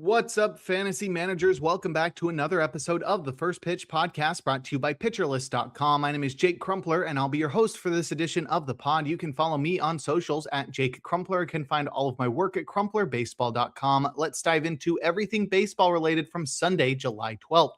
What's up, fantasy managers? Welcome back to another episode of the First Pitch Podcast brought to you by PitcherList.com. My name is Jake Crumpler, and I'll be your host for this edition of the pod. You can follow me on socials at Jake Crumpler. You can find all of my work at CrumplerBaseball.com. Let's dive into everything baseball related from Sunday, July 12th.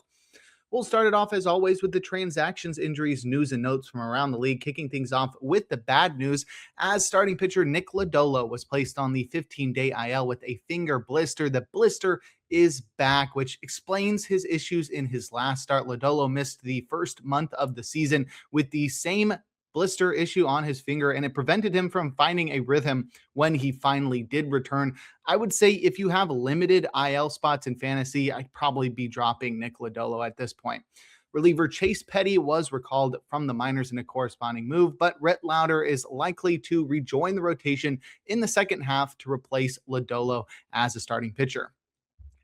We'll start it off, as always, with the transactions, injuries, news, and notes from around the league, kicking things off with the bad news as starting pitcher Nick Lodolo was placed on the 15-day IL with a finger blister. The blister is back, which explains his issues in his last start. Lodolo missed the first month of the season with the same blister issue on his finger, and it prevented him from finding a rhythm when he finally did return. I would say if you have limited IL spots in fantasy, I'd probably be dropping Nick Lodolo at this point. Reliever Chase Petty was recalled from the minors in a corresponding move, but Rhett Lauder is likely to rejoin the rotation in the second half to replace Lodolo as a starting pitcher.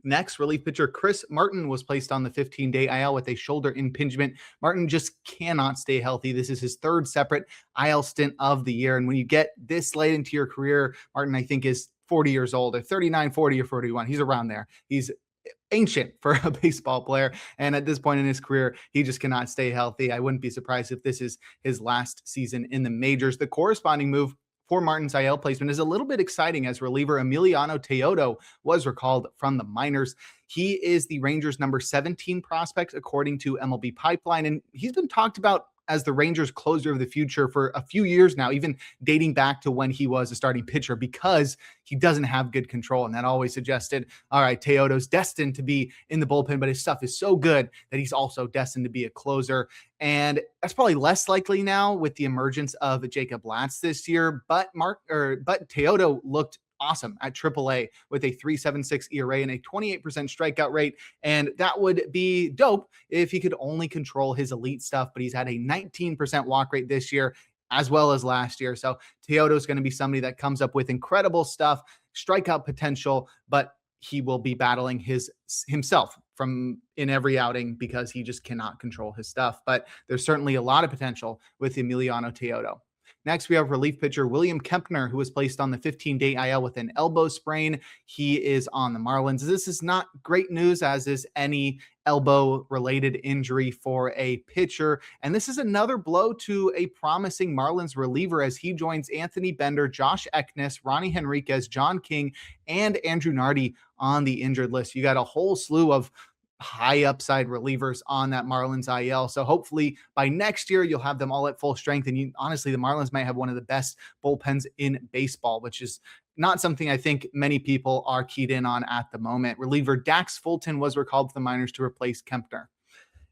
Next, relief pitcher Chris Martin was placed on the 15-day IL with a shoulder impingement. Martin just cannot stay healthy. This is his third separate IL stint of the year. And when you get this late into your career, Martin, I think, is 40 years old, or 39, 40, or 41. He's around there. He's ancient for a baseball player. And at this point in his career, he just cannot stay healthy. I wouldn't be surprised if this is his last season in the majors. The corresponding move for Martin's IL placement is a little bit exciting as reliever Emiliano Teodo was recalled from the minors. He is the Rangers' number 17 prospect, according to MLB Pipeline, and he's been talked about as the Rangers' closer of the future for a few years now, even dating back to when he was a starting pitcher, because he doesn't have good control. And that always suggested, all right, Teodo's destined to be in the bullpen, but his stuff is so good that he's also destined to be a closer. And that's probably less likely now with the emergence of Jacob Latz this year. But Teodo looked awesome at AAA with a 3.76 ERA and a 28% strikeout rate. And that would be dope if he could only control his elite stuff, but he's had a 19% walk rate this year as well as last year. So Teodo is going to be somebody that comes up with incredible stuff, strikeout potential, but he will be battling himself from in every outing because he just cannot control his stuff. But there's certainly a lot of potential with Emiliano Teodo. Next, we have relief pitcher William Kempner, who was placed on the 15-day IL with an elbow sprain. He is on the Marlins. This is not great news, as is any elbow-related injury for a pitcher. And this is another blow to a promising Marlins reliever as he joins Anthony Bender, Josh Eknes, Ronnie Henriquez, John King, and Andrew Nardi on the injured list. You got a whole slew of high upside relievers on that Marlins IL. So hopefully by next year, you'll have them all at full strength. And honestly, the Marlins might have one of the best bullpens in baseball, which is not something I think many people are keyed in on at the moment. Reliever Dax Fulton was recalled to the minors to replace Kempner.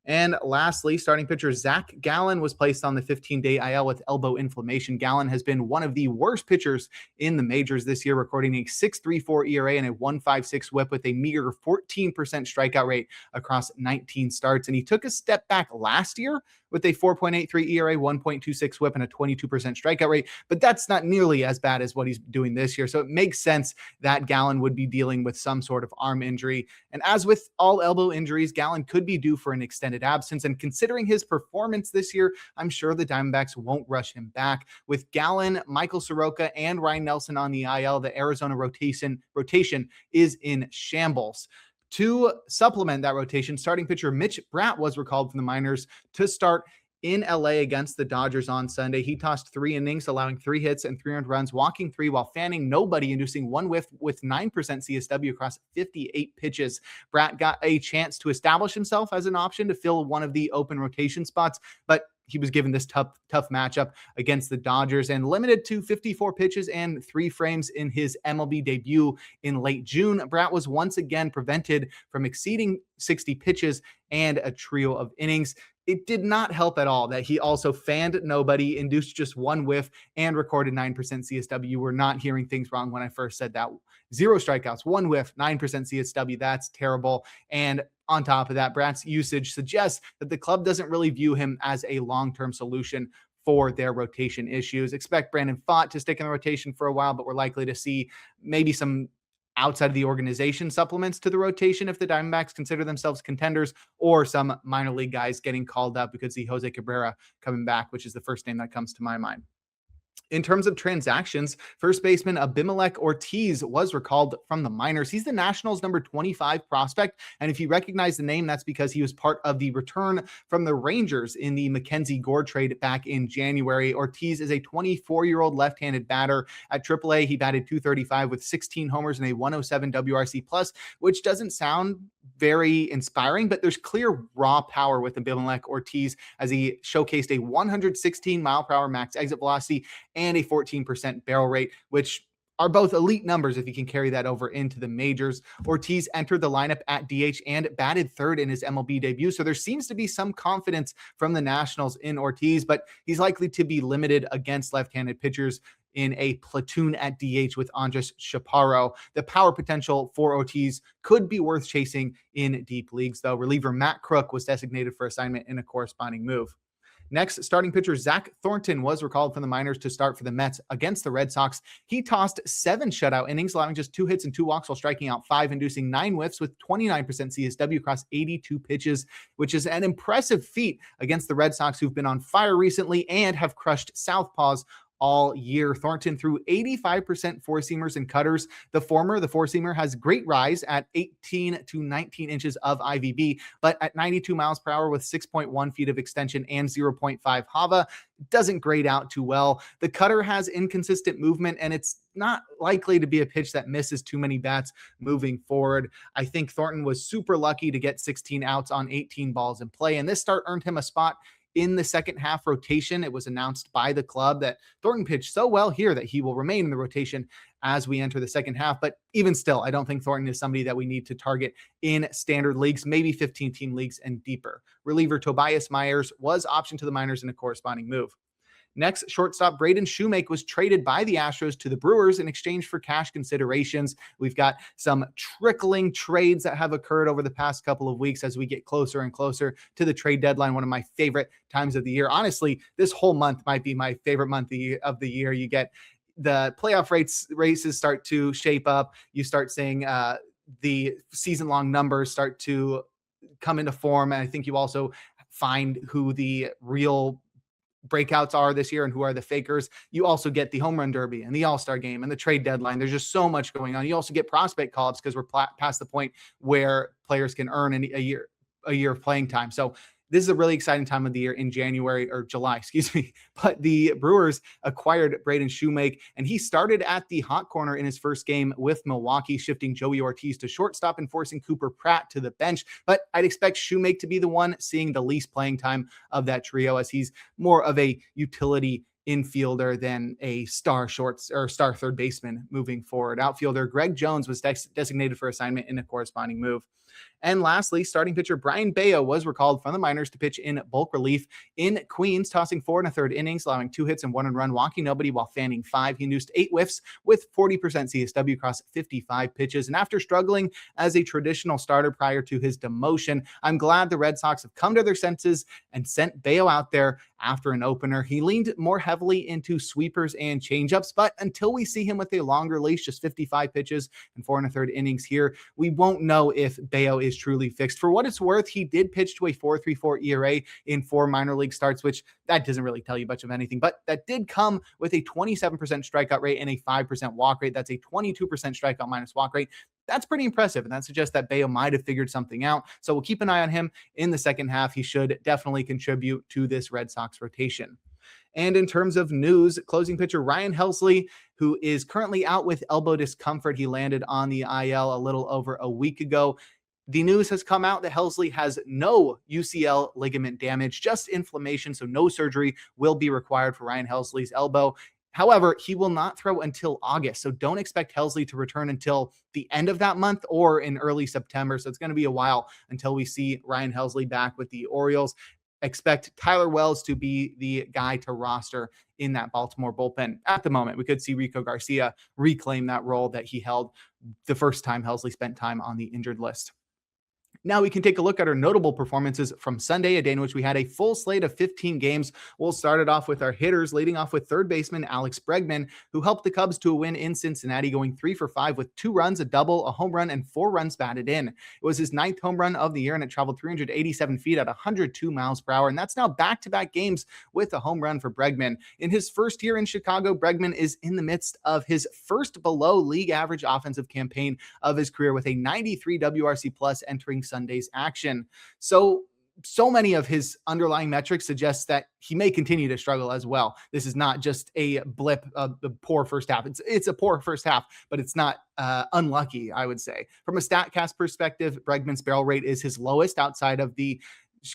And lastly, starting pitcher Zach Gallen was placed on the 15-day IL with elbow inflammation. Gallen has been one of the worst pitchers in the majors this year, recording a 6.34 ERA and a 1.56 whip with a meager 14% strikeout rate across 19 starts. And he took a step back last year with a 4.83 ERA, 1.26 whip, and a 22% strikeout rate. But that's not nearly as bad as what he's doing this year. So it makes sense that Gallen would be dealing with some sort of arm injury. And as with all elbow injuries, Gallen could be due for an extended absence. And considering his performance this year, I'm sure the Diamondbacks won't rush him back. With Gallen, Michael Soroka, and Ryan Nelson on the IL, the Arizona rotation is in shambles. To supplement that rotation, starting pitcher Mitch Bratt was recalled from the minors to start in LA against the Dodgers on Sunday. He tossed 3 innings, allowing 3 hits and 3 earned runs, walking 3 while fanning nobody, inducing 1 whiff with 9% CSW across 58 pitches. Bratt got a chance to establish himself as an option to fill one of the open rotation spots, but he was given this tough matchup against the Dodgers and limited to 54 pitches and 3 frames in his MLB debut in late June. Bratt was once again prevented from exceeding 60 pitches and a trio of innings. It did not help at all that he also fanned nobody, induced just 1 whiff, and recorded 9% CSW. You were not hearing things wrong when I first said that. 0 strikeouts, 1 whiff, 9% CSW. That's terrible. And on top of that, Bratt's usage suggests that the club doesn't really view him as a long-term solution for their rotation issues. Expect Brandon Pfaadt to stick in the rotation for a while, but we're likely to see maybe some outside of the organization supplements to the rotation if the Diamondbacks consider themselves contenders, or some minor league guys getting called up. We could see Jose Cabrera coming back, which is the first name that comes to my mind. In terms of transactions, first baseman Abimelec Ortiz was recalled from the minors. He's the Nationals' number 25 prospect. And if you recognize the name, that's because he was part of the return from the Rangers in the Mackenzie Gore trade back in January. Ortiz is a 24-year-old left-handed batter. At AAA, he batted .235 with 16 homers and a 107 WRC plus, which doesn't sound very inspiring, but there's clear raw power with Abimelec Ortiz as he showcased a 116 mile per hour max exit velocity and a 14% barrel rate, which are both elite numbers if you can carry that over into the majors. Ortiz entered the lineup at DH and batted third in his MLB debut. So there seems to be some confidence from the Nationals in Ortiz, but he's likely to be limited against left-handed pitchers in a platoon at DH with Andres Chaparro. The power potential for Ortiz could be worth chasing in deep leagues, though. Reliever Matt Crook was designated for assignment in a corresponding move. Next, starting pitcher Zach Thornton was recalled from the minors to start for the Mets against the Red Sox. He tossed 7 shutout innings, allowing just 2 hits and 2 walks while striking out 5, inducing 9 whiffs with 29% CSW across 82 pitches, which is an impressive feat against the Red Sox, who've been on fire recently and have crushed southpaws all year. Thornton threw 85% four-seamers and cutters. The four-seamer, has great rise at 18 to 19 inches of IVB, but at 92 miles per hour with 6.1 feet of extension and 0.5 HAVA, doesn't grade out too well. The cutter has inconsistent movement, and it's not likely to be a pitch that misses too many bats moving forward. I think Thornton was super lucky to get 16 outs on 18 balls in play, and this start earned him a spot in the second half rotation. It was announced by the club that Thornton pitched so well here that he will remain in the rotation as we enter the second half. But even still, I don't think Thornton is somebody that we need to target in standard leagues, maybe 15-team leagues and deeper. Reliever Tobias Myers was optioned to the minors in a corresponding move. Next, shortstop Braden Shoemake was traded by the Astros to the Brewers in exchange for cash considerations. We've got some trickling trades that have occurred over the past couple of weeks as we get closer and closer to the trade deadline, one of my favorite times of the year. Honestly, this whole month might be my favorite month of the year. You get the playoff races start to shape up. You start seeing the season-long numbers start to come into form. And I think you also find who the real breakouts are this year and who are the fakers. You also get the home run derby and the all-star game and the trade deadline. There's just so much going on. You also get prospect call-ups because we're past the point where players can earn a year of playing time. So this is a really exciting time of the year in January or July, excuse me. But the Brewers acquired Braden Shoemake, and he started at the hot corner in his first game with Milwaukee, shifting Joey Ortiz to shortstop and forcing Cooper Pratt to the bench. But I'd expect Shoemake to be the one seeing the least playing time of that trio, as he's more of a utility infielder than a star third baseman moving forward. Outfielder Greg Jones was designated for assignment in a corresponding move. And lastly, starting pitcher Brian Bayo was recalled from the minors to pitch in bulk relief in Queens, tossing 4 1/3 innings, allowing 2 hits and 1 run, walking nobody while fanning 5. He induced 8 whiffs with 40% CSW across 55 pitches. And after struggling as a traditional starter prior to his demotion, I'm glad the Red Sox have come to their senses and sent Bayo out there after an opener. He leaned more heavily into sweepers and changeups, but until we see him with a longer leash, just 55 pitches and 4 1/3 innings here, we won't know if Bayo is truly fixed. For what it's worth, he did pitch to a 4.34 ERA in 4 minor league starts, which that doesn't really tell you much of anything, but that did come with a 27% strikeout rate and a 5% walk rate. That's a 22% strikeout minus walk rate. That's pretty impressive, and that suggests that Bayo might have figured something out. So we'll keep an eye on him in the second half. He should definitely contribute to this Red Sox rotation. And in terms of news, closing pitcher Ryan Helsley, who is currently out with elbow discomfort, he landed on the IL a little over a week ago. The news has come out that Helsley has no UCL ligament damage, just inflammation, so no surgery will be required for Ryan Helsley's elbow. However, he will not throw until August, so don't expect Helsley to return until the end of that month or in early September. So it's going to be a while until we see Ryan Helsley back with the Orioles. Expect Tyler Wells to be the guy to roster in that Baltimore bullpen. At the moment, we could see Rico Garcia reclaim that role that he held the first time Helsley spent time on the injured list. Now we can take a look at our notable performances from Sunday, a day in which we had a full slate of 15 games. We'll start it off with our hitters, leading off with third baseman Alex Bregman, who helped the Cubs to a win in Cincinnati, going 3 for 5 with 2 runs, a double, a home run, and 4 runs batted in. It was his 9th home run of the year, and it traveled 387 feet at 102 miles per hour. And that's now back-to-back games with a home run for Bregman. In his first year in Chicago, Bregman is in the midst of his first below league average offensive campaign of his career with a 93 WRC plus entering Sunday's action. So many of his underlying metrics suggest that he may continue to struggle as well. This is not just a blip of the poor first half. It's a poor first half, but it's not unlucky, I would say. From a StatCast perspective, Bregman's barrel rate is his lowest outside of the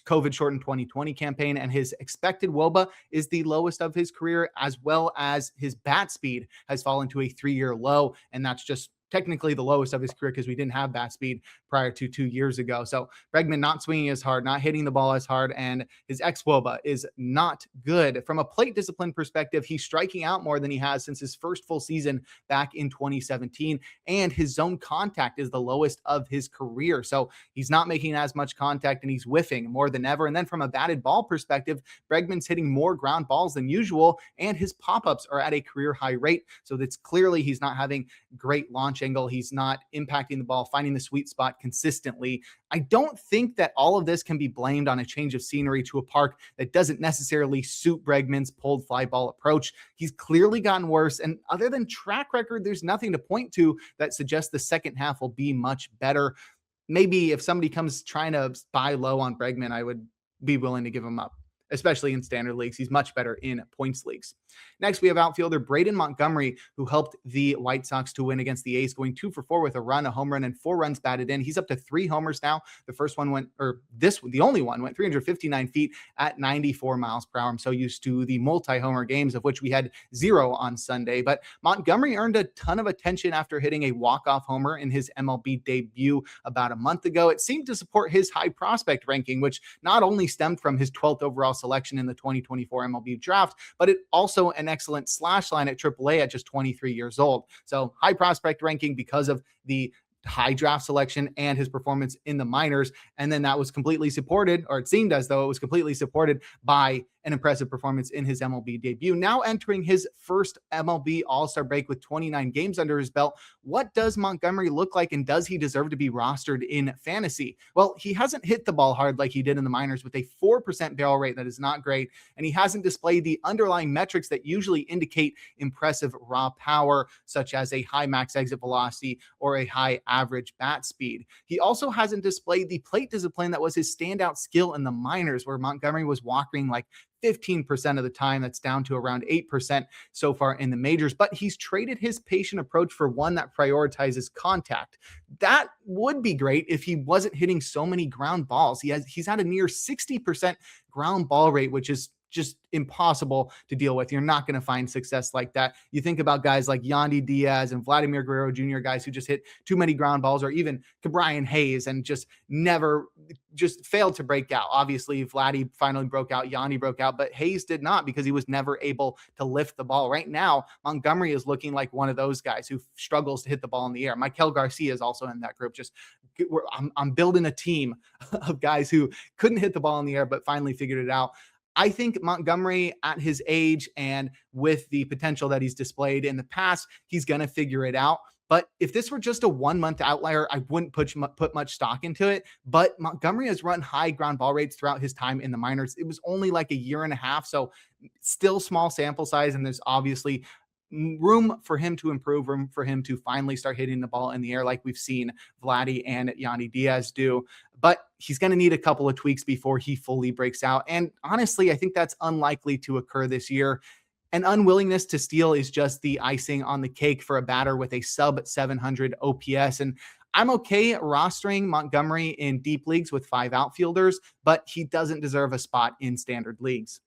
COVID-shortened 2020 campaign, and his expected WOBA is the lowest of his career, as well as his bat speed has fallen to a 3-year low, and that's just technically the lowest of his career because we didn't have bat speed prior to 2 years ago. So Bregman not swinging as hard, not hitting the ball as hard, and his xWOBA is not good. From a plate discipline perspective, he's striking out more than he has since his first full season back in 2017, and his zone contact is the lowest of his career. So he's not making as much contact, and he's whiffing more than ever. And then from a batted ball perspective, Bregman's hitting more ground balls than usual, and his pop-ups are at a career high rate. So that's clearly he's not having great launch angle. He's not impacting the ball, finding the sweet spot consistently. I don't think that all of this can be blamed on a change of scenery to a park that doesn't necessarily suit Bregman's pulled fly ball approach. He's clearly gotten worse. And other than track record, there's nothing to point to that suggests the second half will be much better. Maybe if somebody comes trying to buy low on Bregman, I would be willing to give him up, especially in standard leagues. He's much better in points leagues. Next, we have outfielder Braden Montgomery, who helped the White Sox to win against the A's, going 2 for 4 with a run, a home run, and 4 runs batted in. He's up to 3 homers now. The first one went, or the only one went 359 feet at 94 miles per hour. I'm so used to the multi-homer games, of which we had 0 on Sunday. But Montgomery earned a ton of attention after hitting a walk-off homer in his MLB debut about a month ago. It seemed to support his high prospect ranking, which not only stemmed from his 12th overall selection in the 2024 MLB draft, but it also an excellent slash line at AAA at just 23 years old. So high prospect ranking because of the high draft selection and his performance in the minors. And then that was completely supported, or it seemed as though it was completely supported by an impressive performance in his MLB debut. Now entering his first MLB All-Star break with 29 games under his belt, what does Montgomery look like, and does he deserve to be rostered in fantasy? Well, he hasn't hit the ball hard like he did in the minors with a 4% barrel rate. That is not great. And he hasn't displayed the underlying metrics that usually indicate impressive raw power, such as a high max exit velocity or a high average bat speed. He also hasn't displayed the plate discipline that was his standout skill in the minors, where Montgomery was walking like 15% of the time. That's down to around 8% so far in the majors, but he's traded his patient approach for one that prioritizes contact. That would be great if he wasn't hitting so many ground balls. He's had a near 60% ground ball rate, which is just impossible to deal with. You're not going to find success like that. You think about guys like Yandy Diaz and Vladimir Guerrero Jr., guys who just hit too many ground balls, or even Brian Hayes, and just failed to break out. Obviously, Vladdy finally broke out, Yandy broke out, but Hayes did not, because he was never able to lift the ball. Right now, Montgomery is looking like one of those guys who struggles to hit the ball in the air. Maikel Garcia is also in that group. I'm building a team of guys who couldn't hit the ball in the air, but finally figured it out. I think Montgomery, at his age and with the potential that he's displayed in the past, he's going to figure it out. But if this were just a 1-month outlier, I wouldn't put much stock into it. But Montgomery has run high ground ball rates throughout his time in the minors. It was only like a year and a half, so still small sample size, and there's obviously room for him to improve, room for him to finally start hitting the ball in the air like we've seen Vladdy and Yandy Diaz do. But he's going to need a couple of tweaks before he fully breaks out. And honestly, I think that's unlikely to occur this year. An unwillingness to steal is just the icing on the cake for a batter with a sub 700 OPS. And I'm okay rostering Montgomery in deep leagues with 5 outfielders, but he doesn't deserve a spot in standard leagues.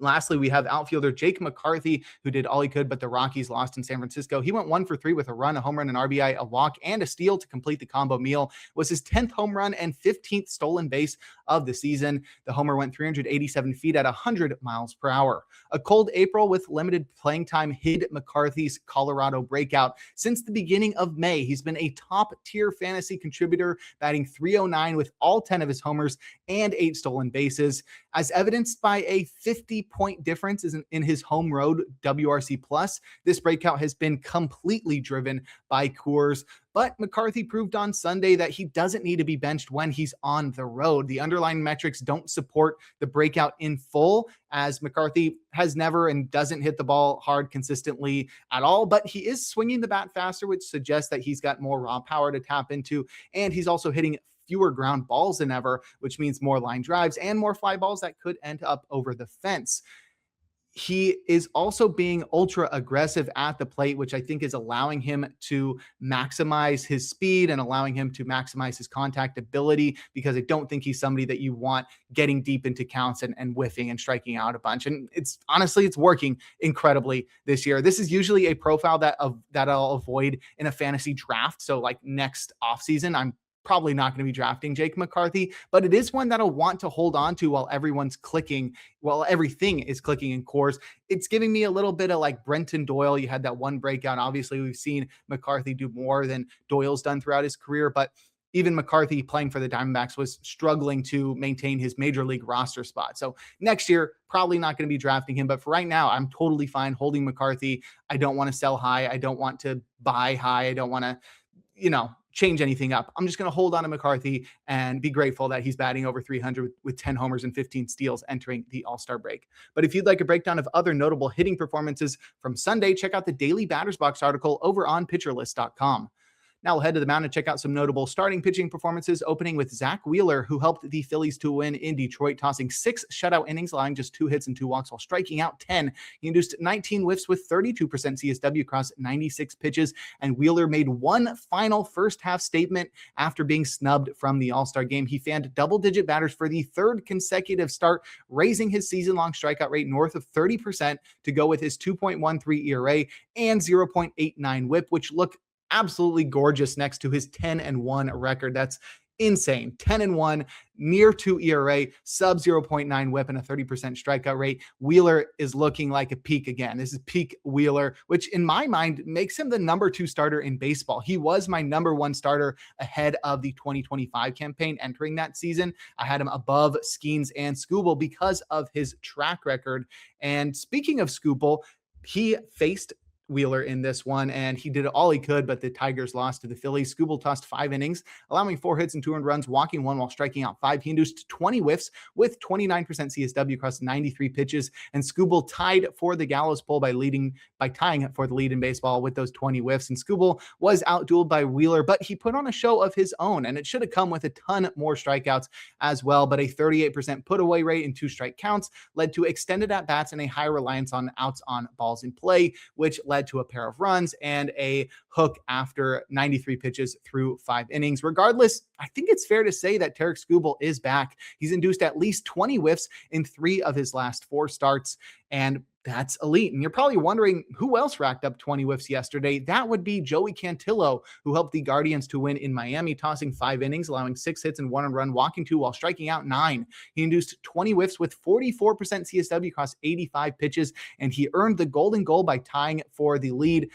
Lastly, we have outfielder Jake McCarthy, who did all he could, but the Rockies lost in San Francisco. He went 1 for 3 with a run, a home run, an RBI, a walk, and a steal to complete the combo meal. It was his 10th home run and 15th stolen base of the season. The homer went 387 feet at 100 miles per hour. A cold April with limited playing time hid McCarthy's Colorado breakout. Since the beginning of May, he's been a top-tier fantasy contributor, batting .309 with all 10 of his homers and 8 stolen bases, as evidenced by a 50-point difference in his home road WRC+. This breakout has been completely driven by Coors, but McCarthy proved on Sunday that he doesn't need to be benched when he's on the road. The underlying metrics don't support the breakout in full, as McCarthy has never and doesn't hit the ball hard consistently at all, but he is swinging the bat faster, which suggests that he's got more raw power to tap into, and he's also hitting fewer ground balls than ever, which means more line drives and more fly balls that could end up over the fence. He is also being ultra aggressive at the plate, which I think is allowing him to maximize his speed and allowing him to maximize his contact ability, because I don't think he's somebody that you want getting deep into counts and whiffing and striking out a bunch. And it's working incredibly this year. This is usually a profile that I'll avoid in a fantasy draft. So like next offseason, I'm probably not going to be drafting Jake McCarthy, but it is one that I'll want to hold on to while everything is clicking in Coors. It's giving me a little bit of like Brenton Doyle. You had that one breakout. Obviously, we've seen McCarthy do more than Doyle's done throughout his career, but even McCarthy playing for the Diamondbacks was struggling to maintain his major league roster spot. So next year, probably not going to be drafting him, but for right now, I'm totally fine holding McCarthy. I don't want to sell high. I don't want to buy high. I don't want to, change anything up. I'm just going to hold on to McCarthy and be grateful that he's batting over 300 with 10 homers and 15 steals entering the All-Star break. But if you'd like a breakdown of other notable hitting performances from Sunday, check out the Daily Batters Box article over on PitcherList.com. Now we'll head to the mound and check out some notable starting pitching performances, opening with Zach Wheeler, who helped the Phillies to win in Detroit, tossing 6 shutout innings, allowing just 2 hits and 2 walks while striking out 10. He induced 19 whiffs with 32% CSW across 96 pitches, and Wheeler made one final first-half statement after being snubbed from the All-Star game. He fanned double-digit batters for the 3rd consecutive start, raising his season-long strikeout rate north of 30% to go with his 2.13 ERA and 0.89 whip, which look absolutely gorgeous next to his 10-1 record. That's insane. 10-1, near 2 ERA, sub 0.9 whip, and a 30% strikeout rate. Wheeler is looking like a peak again. This is peak Wheeler, which in my mind makes him the number 2 starter in baseball. He was my number 1 starter ahead of the 2025 campaign entering that season. I had him above Skeens and Skubal because of his track record. And speaking of Skubal, he faced Wheeler in this one, and he did all he could, but the Tigers lost to the Phillies. Skubal tossed 5 innings, allowing 4 hits and 2 earned runs, walking 1 while striking out 5. He induced 20 whiffs with 29% CSW across 93 pitches, and Skubal tied for the gallows pole by tying for the lead in baseball with those 20 whiffs. And Skubal was outdueled by Wheeler, but he put on a show of his own, and it should have come with a ton more strikeouts as well. But a 38% put away rate in 2 strike counts led to extended at bats and a high reliance on outs on balls in play, which led to a pair of runs and a hook after 93 pitches through 5 innings. Regardless, I think it's fair to say that Tarik Skubal is back. He's induced at least 20 whiffs in 3 of his last 4 starts, and that's elite. And you're probably wondering who else racked up 20 whiffs yesterday. That would be Joey Cantillo, who helped the Guardians to win in Miami, tossing 5 innings, allowing 6 hits and 1 earned run, walking 2 while striking out 9. He induced 20 whiffs with 44% CSW across 85 pitches, and he earned the golden goal by tying for the lead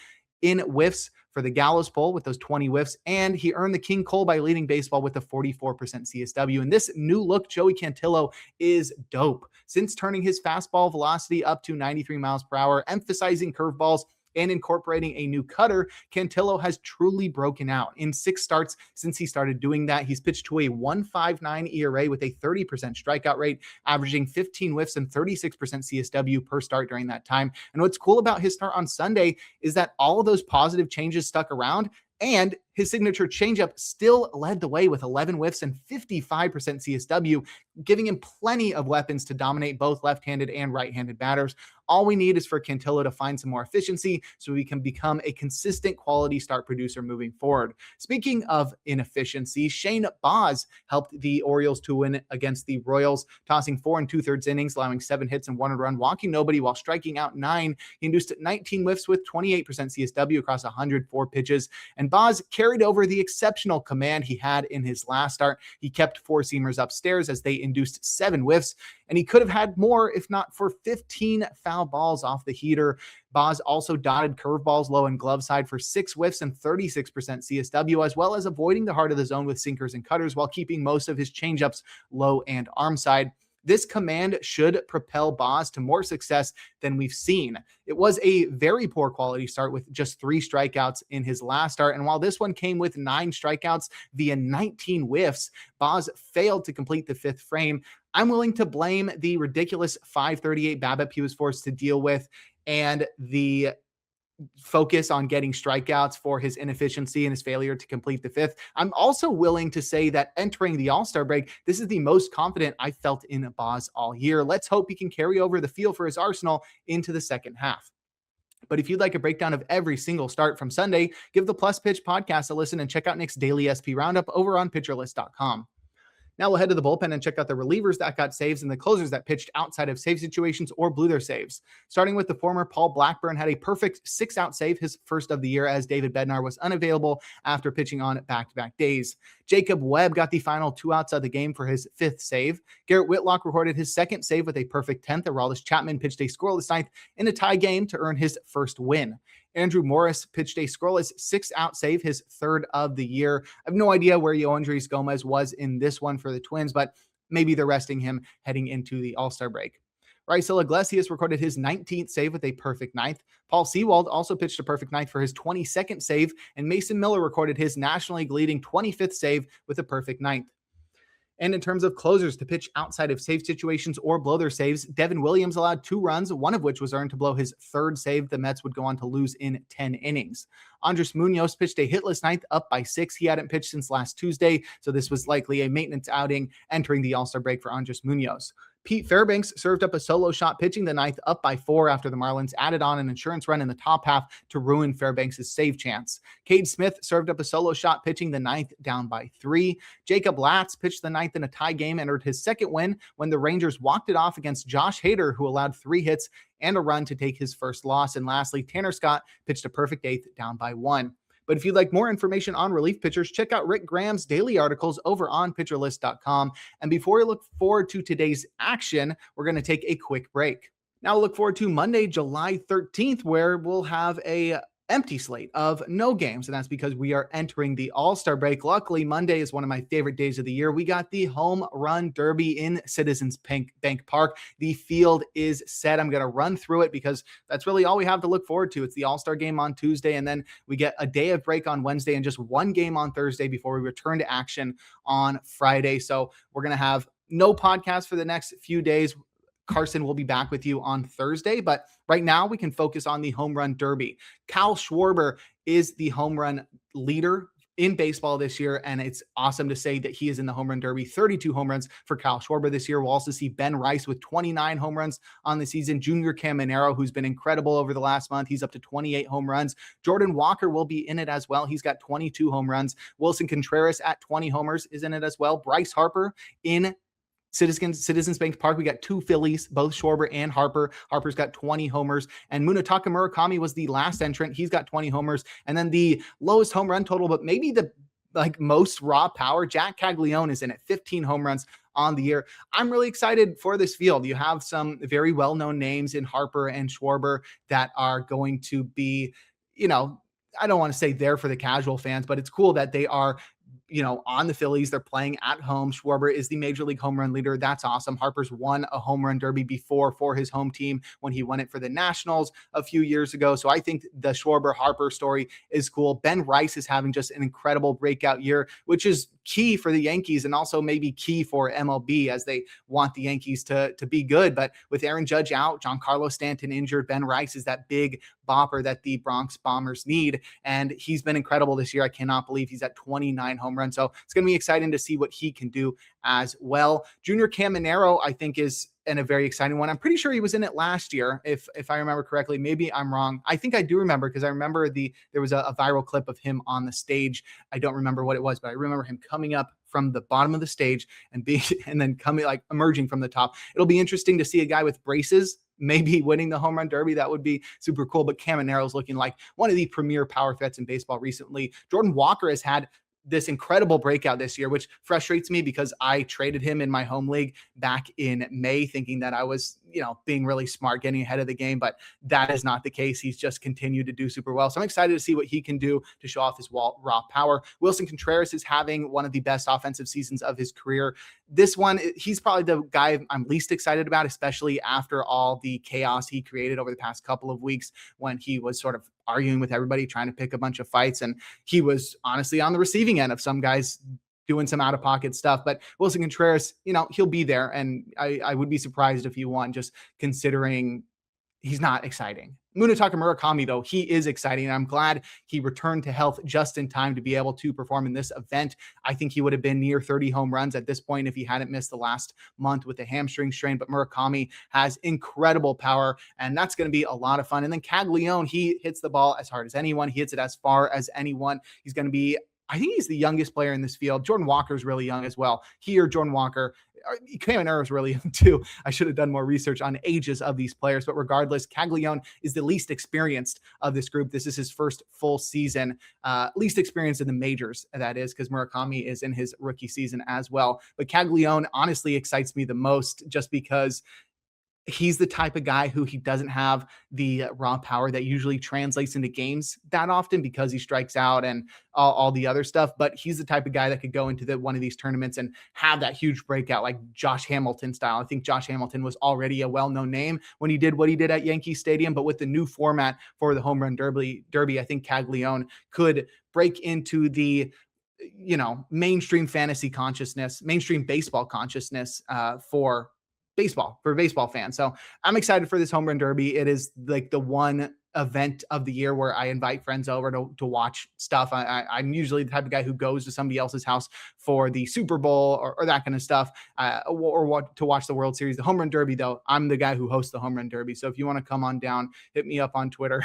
in whiffs for the gallows pole with those 20 whiffs, and he earned the King Cole by leading baseball with a 44% CSW. And this new look Joey Cantillo is dope. Since turning his fastball velocity up to 93 miles per hour, emphasizing curveballs, and incorporating a new cutter, Cantillo has truly broken out. In 6 starts since he started doing that, he's pitched to a 1.59 ERA with a 30% strikeout rate, averaging 15 whiffs and 36% CSW per start during that time. And what's cool about his start on Sunday is that all of those positive changes stuck around, and his signature changeup still led the way with 11 whiffs and 55% CSW, giving him plenty of weapons to dominate both left-handed and right-handed batters. All we need is for Cantillo to find some more efficiency so we can become a consistent quality start producer moving forward. Speaking of inefficiency, Shane Baz helped the Orioles to win against the Royals, tossing 4 2/3 innings, allowing 7 hits and 1 run, walking nobody while striking out 9. He induced 19 whiffs with 28% CSW across 104 pitches, and Baz carried over the exceptional command he had in his last start. He kept 4-seamers upstairs as they induced 7 whiffs, and he could have had more if not for 15 foul balls off the heater. Baz also dotted curveballs low and glove side for 6 whiffs and 36% CSW, as well as avoiding the heart of the zone with sinkers and cutters while keeping most of his changeups low and arm side. This command should propel Baz to more success than we've seen. It was a very poor quality start with just 3 strikeouts in his last start. And while this one came with 9 strikeouts via 19 whiffs, Baz failed to complete the 5th frame. I'm willing to blame the ridiculous 538 BABIP he was forced to deal with and the focus on getting strikeouts for his inefficiency and his failure to complete the 5th. I'm also willing to say that entering the All-Star break, this is the most confident I felt in Baz all year. Let's hope he can carry over the feel for his arsenal into the second half. But if you'd like a breakdown of every single start from Sunday, give the Plus Pitch podcast a listen and check out Nick's daily SP roundup over on pitcherlist.com. Now we'll head to the bullpen and check out the relievers that got saves and the closers that pitched outside of save situations or blew their saves. Starting with the former, Paul Blackburn had a perfect 6-out save, his first of the year, as David Bednar was unavailable after pitching on back-to-back days. Jacob Webb got the final 2 outs of the game for his 5th save. Garrett Whitlock recorded his 2nd save with a perfect 10th. Aroldis Chapman pitched a scoreless 9th in a tie game to earn his first win. Andrew Morris pitched a scoreless 6-out save, his 3rd of the year. I have no idea where Yoendrys Gomez was in this one for the Twins, but maybe they're resting him heading into the All-Star break. Raisel Iglesias recorded his 19th save with a perfect 9th. Paul Sewald also pitched a perfect 9th for his 22nd save, and Mason Miller recorded his National League leading 25th save with a perfect 9th. And in terms of closers to pitch outside of save situations or blow their saves, Devin Williams allowed 2 runs, one of which was earned to blow his 3rd save. The Mets would go on to lose in 10 innings. Andres Munoz pitched a hitless 9th, up by 6. He hadn't pitched since last Tuesday, so this was likely a maintenance outing entering the All-Star break for Andres Munoz. Pete Fairbanks served up a solo shot pitching the 9th, up by 4 after the Marlins added on an insurance run in the top half to ruin Fairbanks' save chance. Cade Smith served up a solo shot pitching the 9th, down by 3. Jacob Latz pitched the 9th in a tie game, entered his 2nd win when the Rangers walked it off against Josh Hader, who allowed 3 hits and a run to take his first loss. And lastly, Tanner Scott pitched a perfect 8th, down by 1. But if you'd like more information on relief pitchers, check out Rick Graham's daily articles over on pitcherlist.com. And before we look forward to today's action, we're going to take a quick break. Now we'll look forward to Monday, July 13th, where we'll have a empty slate of no games, and that's because we are entering the All-Star break. Luckily, Monday is one of my favorite days of the year. We got the home run derby in Citizens Bank Park. The field is set. I'm going to run through it because that's really all we have to look forward to. It's the All-Star game on Tuesday, and then we get a day of break on Wednesday and just one game on Thursday before we return to action on Friday. So we're going to have no podcast for the next few days. Carson will be back with you on Thursday, but right now we can focus on the home run derby. Kyle Schwarber is the home run leader in baseball this year, and it's awesome to say that he is in the home run derby. 32 home runs for Kyle Schwarber this year. We'll also see Ben Rice with 29 home runs on the season. Junior Caminero, who's been incredible over the last month, he's up to 28 home runs. Jordan Walker will be in it as well. He's got 22 home runs. Wilson Contreras at 20 homers is in it as well. Bryce Harper in Citizens Bank Park. We got 2 Phillies, both Schwarber and Harper. Harper's got 20 homers, and Munetaka Murakami was the last entrant. He's got 20 homers. And then the lowest home run total, but maybe the most raw power, Jack Caglione is in it, 15 home runs on the year. I'm really excited for this field. You have some very well-known names in Harper and Schwarber that are going to be, I don't want to say there for the casual fans, but it's cool that they are on the Phillies. They're playing at home. Schwarber is the major league home run leader. That's awesome. Harper's won a home run derby before for his home team when he won it for the Nationals a few years ago. So I think the Schwarber Harper story is cool. Ben Rice is having just an incredible breakout year, which is key for the Yankees and also maybe key for MLB as they want the Yankees to be good. But with Aaron Judge out, Giancarlo Stanton injured, Ben Rice is that big bopper that the Bronx Bombers need. And he's been incredible this year. I cannot believe he's at 29 home runs. So it's going to be exciting to see what he can do as well. Junior Caminero, I think, is a very exciting one. I'm pretty sure he was in it last year, if I remember correctly. Maybe I'm wrong. I think I do remember because I remember there was a viral clip of him on the stage. I don't remember what it was, but I remember him coming up from the bottom of the stage and then coming, like, emerging from the top. It'll be interesting to see a guy with braces maybe winning the home run derby. That would be super cool. But Caminero's looking like one of the premier power threats in baseball recently. Jordan Walker has had this incredible breakout this year, which frustrates me because I traded him in my home league back in May, thinking that I was, being really smart, getting ahead of the game, but that is not the case. He's just continued to do super well. So I'm excited to see what he can do to show off his raw power. Wilson Contreras is having one of the best offensive seasons of his career. This one, he's probably the guy I'm least excited about, especially after all the chaos he created over the past couple of weeks when he was sort of arguing with everybody, trying to pick a bunch of fights. And he was honestly on the receiving end of some guys doing some out-of-pocket stuff. But Wilson Contreras, he'll be there. And I would be surprised if he won, just considering he's not exciting. Munetaka Murakami, though, he is exciting. And I'm glad he returned to health just in time to be able to perform in this event. I think he would have been near 30 home runs at this point if he hadn't missed the last month with a hamstring strain. But Murakami has incredible power, and that's going to be a lot of fun. And then Caglione, he hits the ball as hard as anyone. He hits it as far as anyone. He's going to be, I think he's the youngest player in this field. Jordan Walker is really young as well. Jordan Walker, Caminero is really young too. I should have done more research on ages of these players, but regardless, Caglione is the least experienced of this group. This is his first full season, least experienced in the majors, that is, because Murakami is in his rookie season as well. But Caglione honestly excites me the most just because he's the type of guy who he doesn't have the raw power that usually translates into games that often because he strikes out and all the other stuff. But he's the type of guy that could go into one of these tournaments and have that huge breakout, like Josh Hamilton style. I think Josh Hamilton was already a well-known name when he did what he did at Yankee Stadium, but with the new format for the home run derby, I think Caglione could break into the mainstream fantasy consciousness, mainstream baseball consciousness for baseball fans. So I'm excited for this home run derby. It is like the one event of the year where I invite friends over to watch stuff. I'm usually the type of guy who goes to somebody else's house for the Super Bowl or that kind of stuff, or to watch the World Series. The home run derby, though, I'm the guy who hosts the home run derby. So if you want to come on down, hit me up on Twitter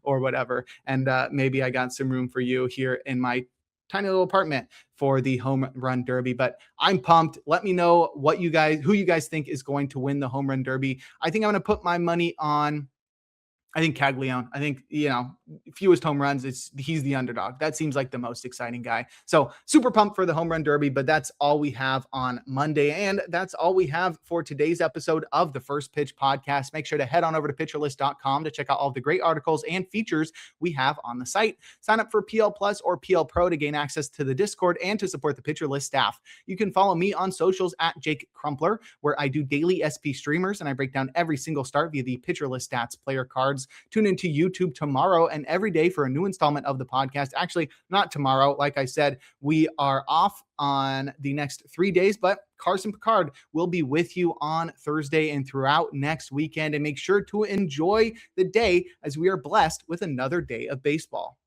or whatever. And maybe I got some room for you here in my tiny little apartment for the home run derby. But I'm pumped. Let me know who you guys think is going to win the home run derby. I think I'm going to put my money on, I think Caglione. I think, fewest home runs, he's the underdog. That seems like the most exciting guy. So super pumped for the home run derby, but that's all we have on Monday. And that's all we have for today's episode of the First Pitch Podcast. Make sure to head on over to pitcherlist.com to check out all the great articles and features we have on the site. Sign up for PL Plus or PL Pro to gain access to the Discord and to support the Pitcher List staff. You can follow me on socials at Jake Crumpler, where I do daily SP streamers and I break down every single start via the Pitcher List stats player cards. Tune into YouTube tomorrow and every day for a new installment of the podcast. Actually, not tomorrow. Like I said, we are off on the next 3 days, but Carson Picard will be with you on Thursday and throughout next weekend. And make sure to enjoy the day as we are blessed with another day of baseball.